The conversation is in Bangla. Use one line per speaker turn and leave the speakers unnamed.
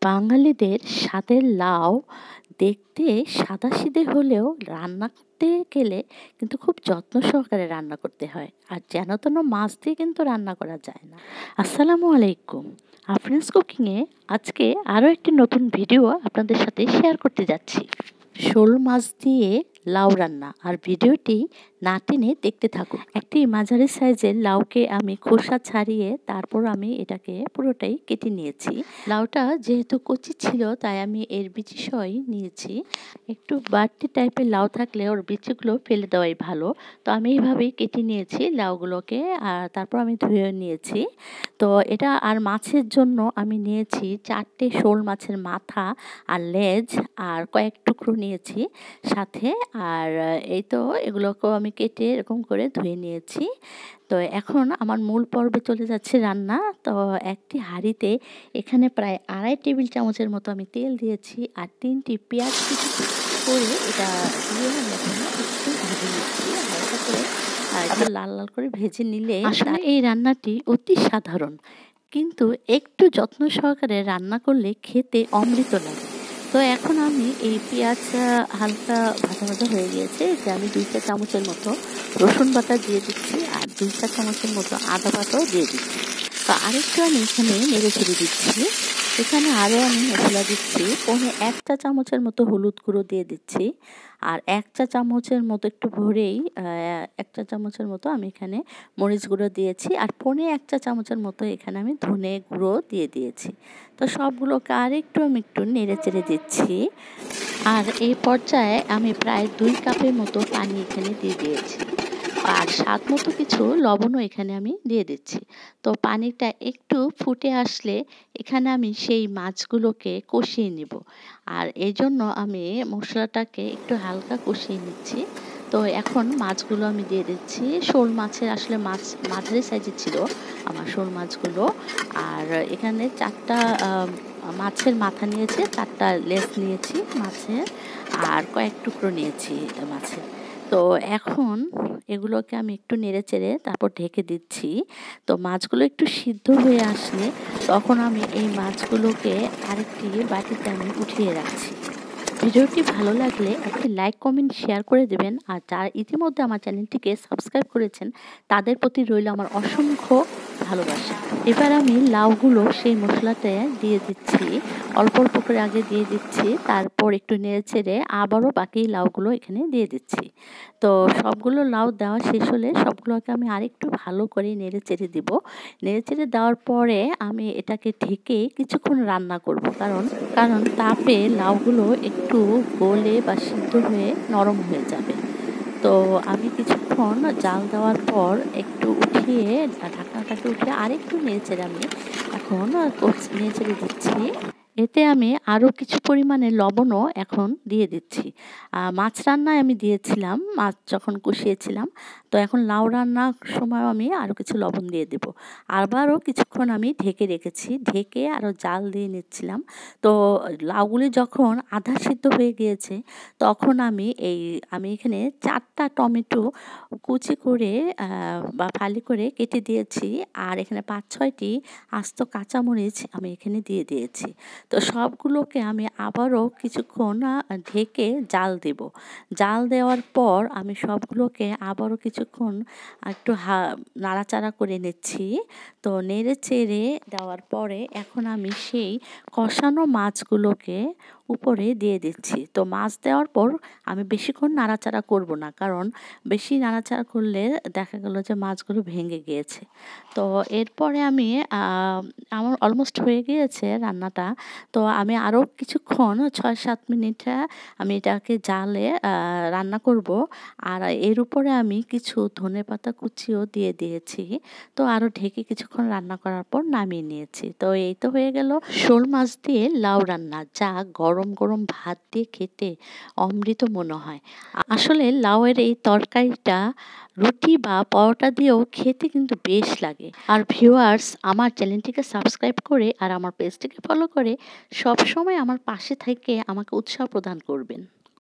বাঙালিদের স্বাদের লাউ দেখতে সাদাসিধে হলেও রান্না করতে গেলে কিন্তু খুব যত্ন সহকারে রান্না করতে হয়। আর যেন তেন মাছ দিয়ে কিন্তু রান্না করা যায় না। আসসালামু আলাইকুম। আফরিনস কুকিংয়ে আজকে আরও একটি নতুন ভিডিও আপনাদের সাথে শেয়ার করতে যাচ্ছি। শোল মাছ দিয়ে লাউ রান্না, আর ভিডিওটি না টেনে দেখতে থাকুন। একটি মাঝারি সাইজের লাউকে আমি খোসা ছাড়িয়ে তারপর আমি এটাকে পুরোটাই কেটে নিয়েছি। লাউটা যেহেতু কচি ছিল তাই আমি এর বিচি সহই নিয়েছি। একটু বাড়তি টাইপের লাউ থাকলে ওর বিচিগুলো ফেলে দেওয়াই ভালো। তো আমি এইভাবেই কেটে নিয়েছি লাউগুলোকে, আর তারপর আমি ধুয়ে নিয়েছি। তো এটা আর মাছের জন্য আমি নিয়েছি 4টে শোল মাছের মাথা আর লেজ আর কয়েক টুকরো নিয়েছি সাথে। আর এই তো এগুলোকেও আমি কেটে এরকম করে ধুয়ে নিয়েছি। তো এখন আমার মূল পর্বে চলে যাচ্ছে রান্না। তো একটি হাঁড়িতে এখানে প্রায় 2.5 টেবিল চামচের মতো আমি তেল দিয়েছি, আর 3টি পেঁয়াজ কুচি করে এটা দিয়ে আমি এখন একটু ভেজে নিচ্ছি হালকা করে। আর লাল লাল করে ভেজে নিলে আসলে এই রান্নাটি অতি সাধারণ, কিন্তু একটু যত্ন সহকারে রান্না করলে খেতে অমৃত লাগে। তো এখন আমি এই পেঁয়াজ হালকা ভাজা ভাজা হয়ে গিয়েছে, যে আমি 2 চা চামচের মতো রসুন বাটা দিয়ে দিচ্ছি, আর 2 চা চামচের মতো আদা বাটাও দিয়ে দিচ্ছি। তো আরেকটু আমি এখানে নেড়ে চেড়ে দিচ্ছি। এখানে আরও আমি মশলা দিচ্ছি। 1 চা চামচের মতো হলুদ গুঁড়ো দিয়ে দিচ্ছি, আর 1 চা চামচের মতো একটু ভরেই 1 চা চামচের মতো আমি এখানে মরিচ গুঁড়ো দিয়েছি, আর 1 চা চামচের মতো এখানে আমি ধনে গুঁড়ো দিয়ে দিয়েছি। তো সবগুলোকে আরেকটু আমি একটু নেড়ে চেড়ে দিচ্ছি। আর এই পর্যায়ে আমি প্রায় 2 কাপের মতো পানি এখানে দিয়ে দিয়েছি, আর স্বাদ মতো কিছু লবণও এখানে আমি দিয়ে দিচ্ছি। তো পানিটা একটু ফুটে আসলে এখানে আমি সেই মাছগুলোকে কষিয়ে নিব, আর এই জন্য আমি মশলাটাকে একটু হালকা কষিয়ে নিচ্ছি। তো এখন মাছগুলো আমি দিয়ে দিচ্ছি। শোল মাছের আসলে মাছ মাঝারি সাইজের ছিল আমার শোল মাছগুলো। আর এখানে 4টা মাছের মাথা নিয়েছি, 4টা লেজ নিয়েছি মাছের, আর কয়েক টুকরো নিয়েছি মাছের। তো এখন এগুলোকে আমি একটু নেড়ে চেড়ে তারপর ঢেকে দিচ্ছি। তো মাছগুলো একটু সিদ্ধ হয়ে আসলে তখন আমি এই মাছগুলোকে আরেকটি বাটিতে আমি উঠিয়ে রাখছি। ভিডিওটি ভালো লাগলে একটি লাইক কমেন্ট শেয়ার করে দেবেন, আর যারা ইতিমধ্যে আমার চ্যানেলটিকে সাবস্ক্রাইব করেছেন তাদের প্রতি রইল আমার অসংখ্য ভালোবাসা। এবার আমি লাউগুলো সেই মশলাতে দিয়ে দিচ্ছি, অল্প অল্প করে আগে দিয়ে দিচ্ছি, তারপর একটু নেড়ে চেড়ে আবারও বাকি লাউগুলো এখানে দিয়ে দিচ্ছি। তো সবগুলো লাউ দেওয়া শেষ হলে সবগুলোকে আমি আরেকটু ভালো করে নেড়ে চেড়ে দিব। নেড়ে চেড়ে দেওয়ার পরে আমি এটাকে ঢেকে কিছুক্ষণ রান্না করব, কারণ তাপে লাউগুলো একটু গলে বা সিদ্ধ হয়ে নরম হয়ে যাবে। তো আমি কিছুক্ষণ জাল দেওয়ার পর একটু উঠিয়ে ঢাকনাটাকে উঠিয়ে আরেকটু নেড়েচেড়ে আমি এখন নেড়েচেড়ে দিচ্ছি। এতে আমি আরও কিছু পরিমাণে লবণও এখন দিয়ে দিচ্ছি। মাছ রান্নায় আমি দিয়েছিলাম, মাছ যখন কষিয়েছিলাম। তো এখন লাউ রান্নার সময় আমি আরও কিছু লবণ দিয়ে দেব। আবারও কিছুক্ষণ আমি ঢেকে রেখেছি, ঢেকে আরও জাল দিয়ে নিচ্ছিলাম। তো লাউগুলি যখন আধা সিদ্ধ হয়ে গিয়েছে তখন আমি এখানে 4টা টমেটো কুচি করে বা ফালি করে কেটে দিয়েছি, আর এখানে 5-6টি আস্ত কাঁচামরিচ আমি এখানে দিয়ে দিয়েছি। তো সবগুলোকে আমি আবারও কিছুক্ষণ ঢেকে জাল দেব। জাল দেওয়ার পর আমি সবগুলোকে আবারও কিছুক্ষণ একটু নাড়াচাড়া করে নিচ্ছি। তো নেড়ে চেড়ে দেওয়ার পরে এখন আমি সেই কষানো মাছগুলোকে উপরে দিয়ে দিচ্ছি। তো মাছ দেওয়ার পর আমি বেশিক্ষণ নাড়াচাড়া করব না, কারণ বেশি নাড়াচাড়া করলে দেখা গেল যে মাছগুলো ভেঙে গিয়েছে। তো এরপরে আমি আমার অলমোস্ট হয়ে গিয়েছে রান্নাটা। তো আমি আরও কিছুক্ষণ 6-7 মিনিট আমি এটাকে জালে রান্না করব, আর এর উপরে আমি কিছু ধনেপাতা কুচিও দিয়ে দিয়েছি। তো আরও ঢেকে কিছুক্ষণ রান্না করার পর নামিয়ে নিয়েছি। তো এই তো হয়ে গেল শোল মাছ দিয়ে লাউ রান্না, যা গরম গরম ভাত দিয়ে খেতে অমৃত মনে হয়। আসলে লাউয়ের এই তরকারিটা রুটি বা পরোটা দিয়েও খেতে কিন্তু বেশ লাগে। আর ভিউয়ার্স, আমার চ্যানেলটিকে সাবস্ক্রাইব করে আর আমার পেজটিকে ফলো করে সব সময় আমার পাশে থেকে আমাকে উৎসাহ প্রদান করবেন।